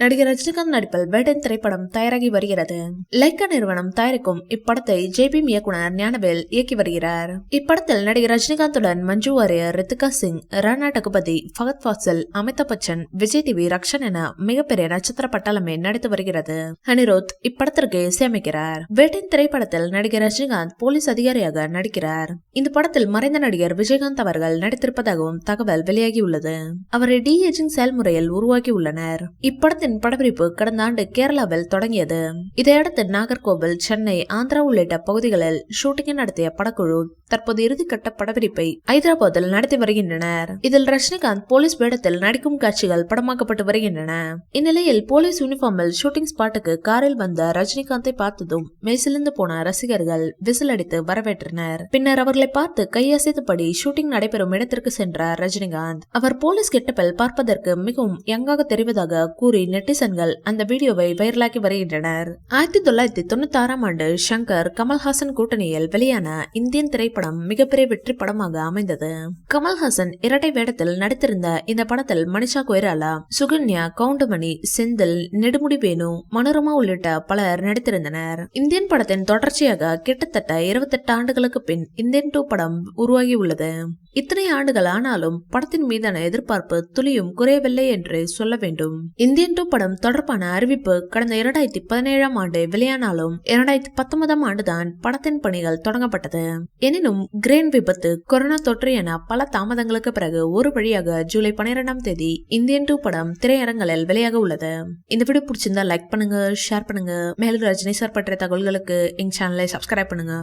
நடிகர் ரஜினிகாந்த் நடிப்பில் வேட்டன் திரைப்படம் தயாராகி வருகிறது. லைக்கா நிறுவனம் தயாரிக்கும் இப்படத்தை ஜேபிஎம் இயக்குனர் ஞானவேல் இயக்கி வருகிறார். இப்படத்தில் நடிகர் ரஜினிகாந்துடன் மஞ்சு வாரியர், ரித்திகா சிங், ராணா டகுபதி, ஃபகத் ஃபாசில், அமிதாப் பச்சன், விஜய் டிவி, ரக்ஷன் என மிகப்பெரிய நட்சத்திர பட்டாளமே நடித்து வருகிறது. அனிருத் இப்படத்திற்கு இசையமைக்கிறார். வேட்டன் திரைப்படத்தில் நடிகர் ரஜினிகாந்த் போலீஸ் அதிகாரியாக நடிக்கிறார். இந்த படத்தில் மறைந்த நடிகர் விஜயகாந்த் அவர்கள் நடித்திருப்பதாகவும் தகவல் வெளியாகியுள்ளது. அவரை டி ஏஜிங் செயல்முறையில் உருவாக்கி உள்ளனர். இப்படத்தின் படப்பிடிப்பு கடந்த ஆண்டு கேரளாவில் தொடங்கியது. இதையடுத்து நாகர்கோவில், சென்னை, ஆந்திரா உள்ளிட்ட பகுதிகளில் ஷூட்டிங் நடத்திய படக்குழு தற்போது இறுதிக்கட்ட படப்பிடிப்பை ஐதராபாத்தில் நடத்தி வருகின்றனர். இதில் ரஜினிகாந்த் போலீஸ் வேடத்தில் நடிக்கும் காட்சிகள் படமாக்கப்பட்டு வருகின்றன. இந்நிலையில் போலீஸ் யூனிஃபார்மில் ஷூட்டிங் ஸ்பாட்டுக்கு காரில் வந்த ரஜினிகாந்தை பார்த்ததும் மெய்சிலிந்து போன ரசிகர்கள் விசில் அடித்து வரவேற்றனர். பின்னர் அவர்களை பார்த்து கையசைத்தபடி ஷூட்டிங் நடைபெறும் இடத்திற்கு சென்றார் ரஜினிகாந்த். அவர் போலீஸ் கெட்டப்பில் பார்ப்பதற்கு மிகவும் யங்காக தெரிவதாக கூறி நெட்டிசன்கள் அந்த வீடியோவை வைரலாக்கி வருகின்றனர். 1996 ஆண்டு ஷங்கர், கமல்ஹாசன் கூட்டணியில் வெளியான இந்தியன் திரைப்படம் மிகப்பெரிய வெற்றி படமாக அமைந்தது. கமல்ஹாசன் இரட்டை வேடத்தில் நடித்திருந்த இந்த படத்தில் மனிஷா கொய்ராலா, சுகன்யா, கவுண்டமணி, செந்தில், நெடுமுடி வேணு, மனோரமா உள்ளிட்ட பலர் நடித்திருந்தனர். இந்தியன் படத்தின் தொடர்ச்சியாக கிட்டத்தட்ட 28 ஆண்டுகளுக்கு பின் இந்தியன் 2 படம் உருவாகியுள்ளது. இத்தனை ஆண்டுகள் ஆனாலும் படத்தின் மீதான எதிர்பார்ப்பு துளியும் குறையவில்லை என்று சொல்ல வேண்டும். இந்தியன் 2 படம் தொடர்பான அறிவிப்பு கடந்த 2017 ஆண்டு வெளியானாலும் 2019 ஆண்டுதான் படத்தின் பணிகள் தொடங்கப்பட்டது. எனினும் கிரேன் விபத்து, கொரோனா தொற்று என பல தாமதங்களுக்கு பிறகு ஒரு வழியாக ஜூலை 12ஆம் தேதி இந்தியன் 2 படம் திரையரங்களில் வெளியாக உள்ளது. இந்த வீடியோ பிடிச்சிருந்தா லைக் பண்ணுங்க, ஷேர் பண்ணுங்க. மேலும் ரஜினி சார் பற்றிய தகவல்களுக்கு எங்க சேனலை சப்ஸ்கிரைப் பண்ணுங்க.